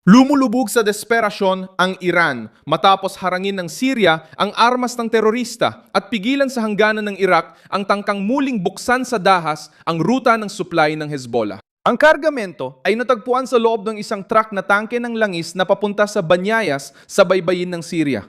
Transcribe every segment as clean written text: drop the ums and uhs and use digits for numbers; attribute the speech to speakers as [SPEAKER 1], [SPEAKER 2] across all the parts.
[SPEAKER 1] Lumulubog sa desperasyon ang Iran matapos harangin ng Syria ang armas ng terorista at pigilan sa hangganan ng Iraq ang tangkang muling buksan sa dahas ang ruta ng supply ng Hezbollah. Ang kargamento ay natagpuan sa loob ng isang truck na tangke ng langis na papunta sa Banyayas sa baybayin ng Syria.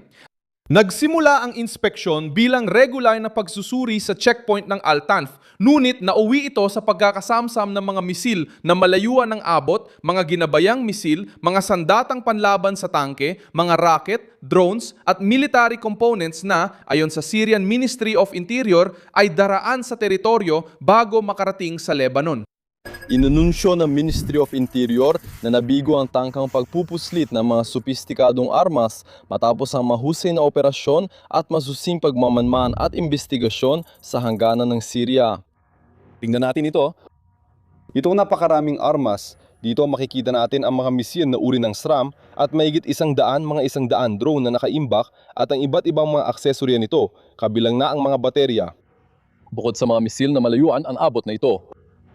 [SPEAKER 1] Nagsimula ang inspeksyon bilang regular na pagsusuri sa checkpoint ng Al-Tanf, ngunit nauwi ito sa pagkakasamsam ng mga misil na malayuan ng abot, mga ginabayang misil, mga sandatang panlaban sa tangke, mga rocket, drones at military components na, ayon sa Syrian Ministry of Interior, ay daraan sa teritoryo bago makarating sa Lebanon.
[SPEAKER 2] Inanunsyo ng Ministry of Interior na nabigo ang tangkang pagpupuslit ng mga sopistikadong armas matapos ang mahusay na operasyon at masusing pagmamanman at investigasyon sa hangganan ng Syria. Tingnan natin ito. Itong napakaraming armas, dito makikita natin ang mga misil na uri ng SRAM at mahigit 100 drone na nakaimbak at ang iba't ibang mga aksesorya nito, kabilang na ang mga baterya. Bukod sa mga misil na malayuan ang abot na ito.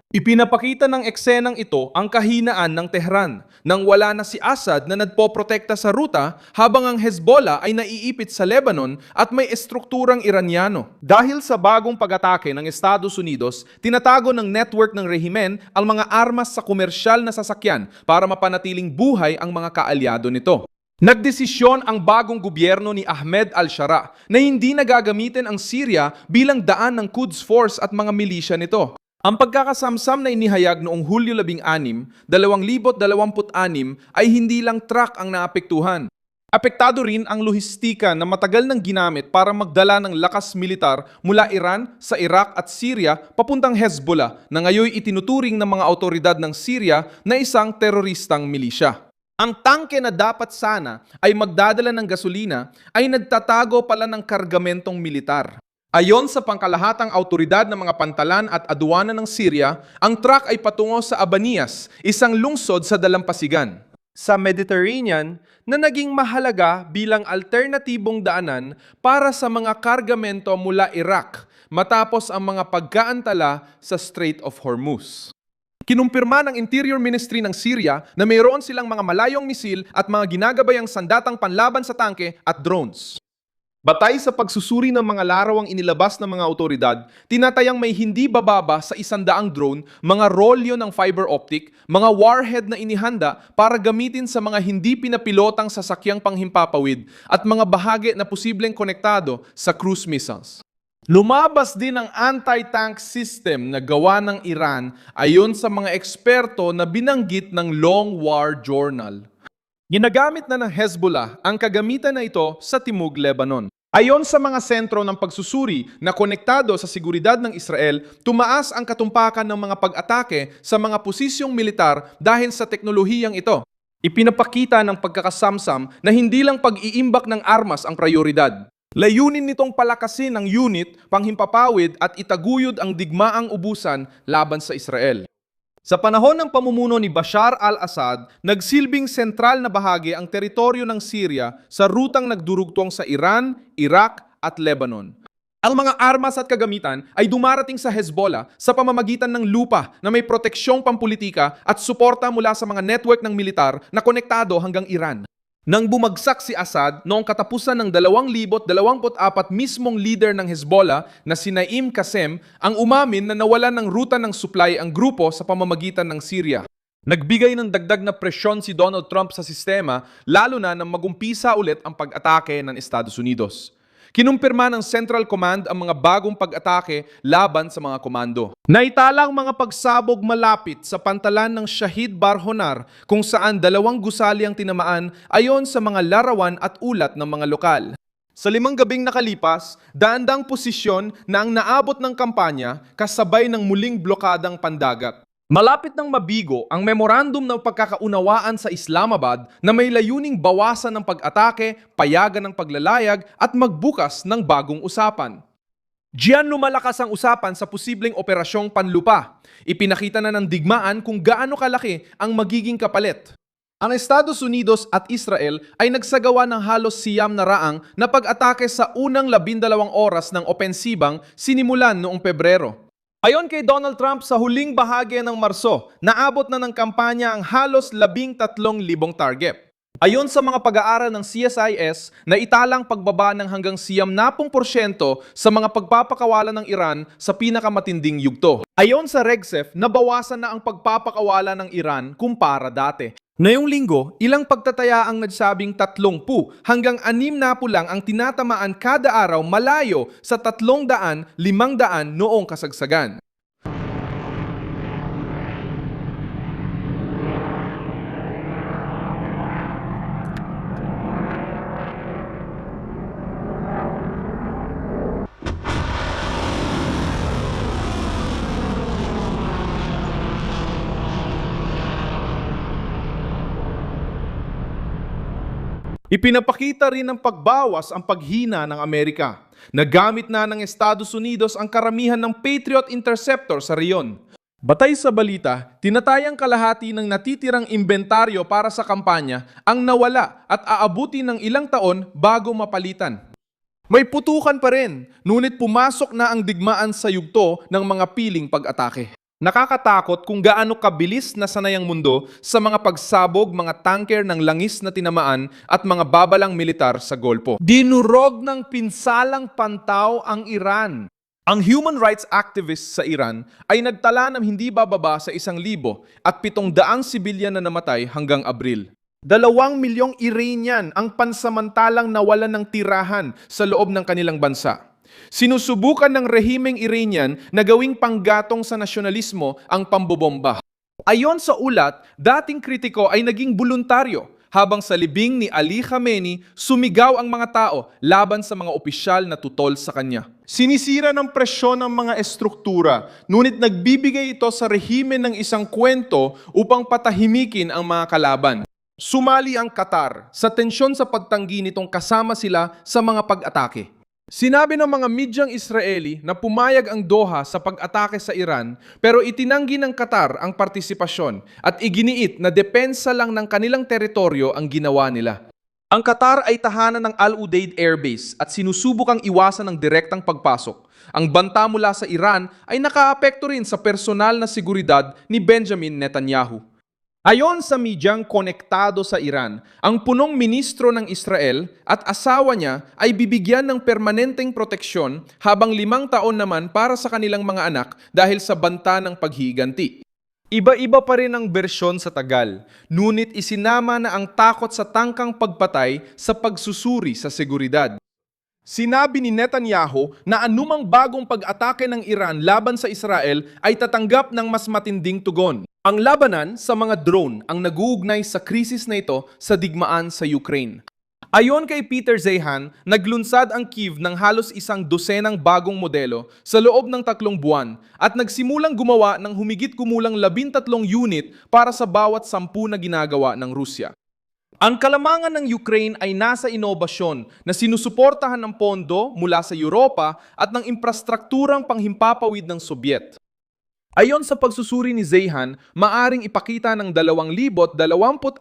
[SPEAKER 1] Ipinapakita ng eksenang ito ang kahinaan ng Tehran nang wala na si Assad na nagpoprotekta sa ruta habang ang Hezbollah ay naiipit sa Lebanon at may estrukturang Iranyano. Dahil sa bagong pag-atake ng Estados Unidos, tinatago ng network ng rehimen ang mga armas sa komersyal na sasakyan para mapanatiling buhay ang mga kaalyado nito. Nagdesisyon ang bagong gobyerno ni Ahmed al-Shara na hindi na gagamitin ang Syria bilang daan ng Quds Force at mga milisya nito. Ang pagkakasamsam na inihayag noong Hulyo 16, 2026 ay hindi lang truck ang naapektuhan. Apektado rin ang lohistika na matagal nang ginamit para magdala ng lakas militar mula Iran sa Iraq at Syria papuntang Hezbollah na ngayon itinuturing ng mga autoridad ng Syria na isang teroristang milisya. Ang tangke na dapat sana ay magdadala ng gasolina ay nagtatago pala ng kargamentong militar. Ayon sa pangkalahatang autoridad ng mga pantalan at aduana ng Syria, ang truck ay patungo sa Abaniyas, isang lungsod sa dalampasigan sa Mediterranean na naging mahalaga bilang alternatibong daanan para sa mga kargamento mula Iraq matapos ang mga pagkaantala sa Strait of Hormuz. Kinumpirma ng Interior Ministry ng Syria na mayroon silang mga malayong misil at mga ginagabayang sandatang panlaban sa tangke at drones. Batay sa pagsusuri ng mga larawang inilabas ng mga otoridad, tinatayang may hindi bababa sa 100 drone, mga rolyo ng fiber optic, mga warhead na inihanda para gamitin sa mga hindi pinapilotang sasakyang panghimpapawid at mga bahagi na posibleng konektado sa cruise missiles. Lumabas din ang anti-tank system na gawa ng Iran ayon sa mga eksperto na binanggit ng Long War Journal. Ginagamit na ng Hezbollah ang kagamitan na ito sa Timog Lebanon. Ayon sa mga sentro ng pagsusuri na konektado sa seguridad ng Israel, tumaas ang katumpakan ng mga pag-atake sa mga posisyong militar dahil sa teknolohiyang ito. Ipinapakita ng pagkakasamsam na hindi lang pag-iimbak ng armas ang prioridad. Layunin nitong palakasin ang unit, panghimpapawid at itaguyod ang digmaang ubusan laban sa Israel. Sa panahon ng pamumuno ni Bashar al-Assad, nagsilbing sentral na bahagi ang teritoryo ng Syria sa rutang nagdurugtong sa Iran, Iraq at Lebanon. Ang mga armas at kagamitan ay dumarating sa Hezbollah sa pamamagitan ng lupa na may proteksyong pampulitika at suporta mula sa mga network ng militar na konektado hanggang Iran. Nang bumagsak si Assad noong katapusan ng 2024, mismong leader ng Hezbollah na si Naim Qassem ang umamin na nawalan ng ruta ng supply ang grupo sa pamamagitan ng Syria. Nagbigay ng dagdag na presyon si Donald Trump sa sistema lalo na nang magumpisa ulit ang pag-atake ng Estados Unidos. Kinumpirma ng Central Command ang mga bagong pag-atake laban sa mga komando. Naitalang mga pagsabog malapit sa pantalan ng Shahid Barhonar kung saan 2 gusali ang tinamaan ayon sa mga larawan at ulat ng mga lokal. Sa 5 gabing nakalipas, daandang posisyon na ang naabot ng kampanya kasabay ng muling blokadang pandagat. Malapit nang mabigo ang memorandum ng pagkakaunawaan sa Islamabad na may layuning bawasan ng pag-atake, payagan ng paglalayag at magbukas ng bagong usapan. Diyan lumalakas ang usapan sa posibleng operasyong panlupa. Ipinakita na ng digmaan kung gaano kalaki ang magiging kapalit. Ang Estados Unidos at Israel ay nagsagawa ng halos 9 na raang na pag-atake sa unang 12 oras ng opensibang sinimulan noong Pebrero. Ayon kay Donald Trump, sa huling bahagi ng Marso, naabot na ng kampanya ang halos 13,000 target. Ayon sa mga pag-aaral ng CSIS, naitalang pagbaba ng hanggang 70% sa mga pagpapakawala ng Iran sa pinakamatinding yugto. Ayon sa RegSef, nabawasan na ang pagpapakawala ng Iran kumpara dati. Ngayong linggo, ilang pagtataya ang nagsabing 30 hanggang 60 lang ang tinatamaan kada araw malayo sa 300, 500 noong kasagsagan. Ipinapakita rin ng pagbawas ang paghina ng Amerika. Nagamit na ng Estados Unidos ang karamihan ng Patriot Interceptor sa reyon. Batay sa balita, tinatayang kalahati ng natitirang inventaryo para sa kampanya ang nawala at aabuti ng ilang taon bago mapalitan. May putukan pa rin, ngunit pumasok na ang digmaan sa yugto ng mga piling pag-atake. Nakakatakot kung gaano kabilis na sanay ang mundo sa mga pagsabog, mga tanker ng langis na tinamaan at mga babalang militar sa Golpo. Dinurog ng pinsalang pantaw ang Iran. Ang human rights activists sa Iran ay nagtala ng hindi bababa sa 1,000 at 700 sibilyan na namatay hanggang Abril. 2 milyong Iranian ang pansamantalang nawalan ng tirahan sa loob ng kanilang bansa. Sinusubukan ng rehimeng Iranian na gawing panggatong sa nasyonalismo ang pambobomba. Ayon sa ulat, dating kritiko ay naging voluntaryo, habang sa libing ni Ali Khamenei, sumigaw ang mga tao laban sa mga opisyal na tutol sa kanya. Sinisira ng presyon ng mga estruktura, ngunit nagbibigay ito sa rehime ng isang kwento upang patahimikin ang mga kalaban. Sumali ang Qatar sa tensyon sa pagtanggi nitong kasama sila sa mga pag-atake. Sinabi ng mga medyang Israeli na pumayag ang Doha sa pag-atake sa Iran pero itinanggi ng Qatar ang partisipasyon at iginiit na depensa lang ng kanilang teritoryo ang ginawa nila. Ang Qatar ay tahanan ng Al Udeid Air Base at sinusubukang iwasan ng direktang pagpasok. Ang banta mula sa Iran ay nakaapekto rin sa personal na seguridad ni Benjamin Netanyahu. Ayon sa medyang konektado sa Iran, ang punong ministro ng Israel at asawa niya ay bibigyan ng permanenteng proteksyon habang 5 taon naman para sa kanilang mga anak dahil sa banta ng paghiganti. Iba-iba pa rin ang bersyon sa tagal, ngunit isinama na ang takot sa tangkang pagpatay sa pagsusuri sa seguridad. Sinabi ni Netanyahu na anumang bagong pag-atake ng Iran laban sa Israel ay tatanggap ng mas matinding tugon. Ang labanan sa mga drone ang naguugnay sa krisis na ito sa digmaan sa Ukraine. Ayon kay Peter Zeihan, naglunsad ang Kyiv ng halos 100 bagong modelo sa loob ng 3 buwan at nagsimulang gumawa ng humigit kumulang 13 unit para sa bawat 10 na ginagawa ng Rusya. Ang kalamangan ng Ukraine ay nasa inobasyon na sinusuportahan ng pondo mula sa Europa at ng infrastrukturang panghimpapawid ng Sobyet. Ayon sa pagsusuri ni Zeihan, maaring ipakita ng 2026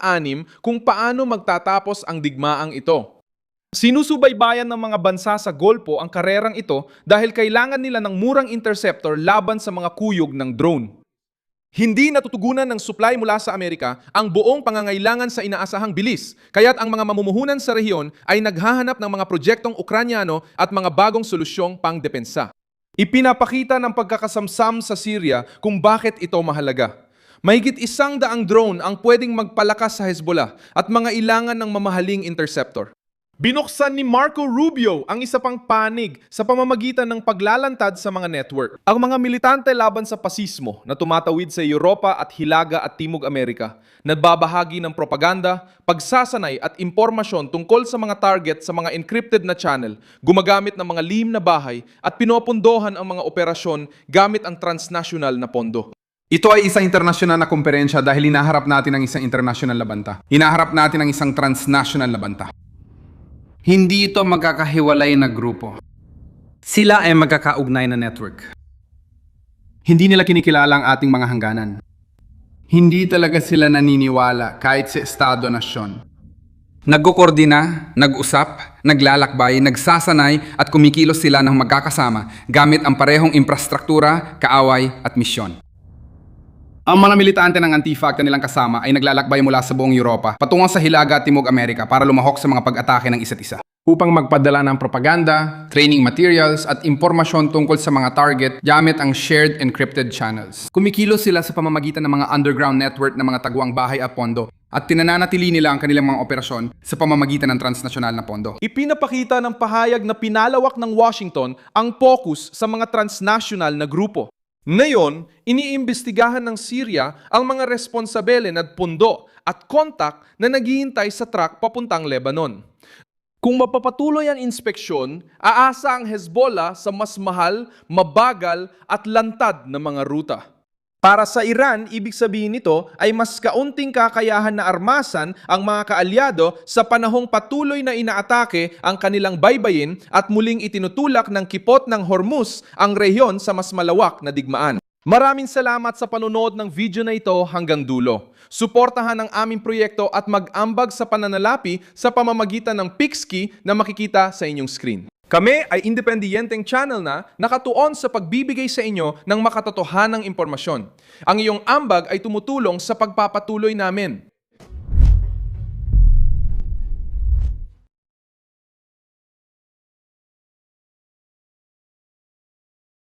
[SPEAKER 1] kung paano magtatapos ang digmaang ito. Sinusubaybayan ng mga bansa sa Golpo ang karerang ito dahil kailangan nila ng murang interceptor laban sa mga kuyog ng drone. Hindi natutugunan ng supply mula sa Amerika ang buong pangangailangan sa inaasahang bilis, kaya't ang mga mamumuhunan sa rehiyon ay naghahanap ng mga proyektong Ukranyano at mga bagong solusyong pangdepensa. Ipinapakita ng pagkakasamsam sa Syria kung bakit ito mahalaga. Mahigit 100 drone ang pwedeng magpalakas sa Hezbollah at mga ilangan ng mamahaling interceptor. Binuksan ni Marco Rubio ang isa pang panig sa pamamagitan ng paglalantad sa mga network. Ang mga militante laban sa pasismo na tumatawid sa Europa at Hilaga at Timog Amerika, nagbabahagi ng propaganda, pagsasanay at impormasyon tungkol sa mga target sa mga encrypted na channel, gumagamit ng mga lihim na bahay at pinopondohan ang mga operasyon gamit ang transnational na pondo.
[SPEAKER 3] Ito ay isang internasyonal na komperensya dahil hinaharap natin ang isang internasyonal na banta. Hinaharap natin ang isang transnational na banta. Hindi ito magkakahiwalay na grupo. Sila ay magkakaugnay na network. Hindi nila kinikilala ang ating mga hangganan. Hindi talaga sila naniniwala kahit sa estado-nasyon Nagkokoordina, nag-usap, naglalakbay, nagsasanay at kumikilos sila ng magkakasama gamit ang parehong infrastruktura, kaaway at misyon. Ang mga militante ng Antifa at kanilang kasama ay naglalakbay mula sa buong Europa patungo sa Hilaga at Timog Amerika para lumahok sa mga pag-atake ng isa't isa. Upang magpadala ng propaganda, training materials at impormasyon tungkol sa mga target gamit ang shared encrypted channels. Kumikilos sila sa pamamagitan ng mga underground network ng mga tagwang bahay at pondo at tinananatili nila ang kanilang mga operasyon sa pamamagitan ng transnasyonal na pondo.
[SPEAKER 1] Ipinapakita ng pahayag na pinalawak ng Washington ang focus sa mga transnational na grupo. Ngayon, iniimbestigahan ng Syria ang mga responsabele ng pundo at kontak na naghihintay sa truck papuntang Lebanon. Kung mapapatuloy ang inspeksyon, aasa ang Hezbollah sa mas mahal, mabagal at lantad na mga ruta. Para sa Iran, ibig sabihin nito ay mas kaunting kakayahan na armasan ang mga kaalyado sa panahong patuloy na inaatake ang kanilang baybayin at muling itinutulak ng kipot ng Hormuz ang rehiyon sa mas malawak na digmaan. Maraming salamat sa panonood ng video na ito hanggang dulo. Suportahan ang aming proyekto at mag-ambag sa pananalapi sa pamamagitan ng Pixkey na makikita sa inyong screen. Kami ay independiyenteng channel na nakatuon sa pagbibigay sa inyo ng makatotohanang impormasyon. Ang iyong ambag ay tumutulong sa pagpapatuloy namin.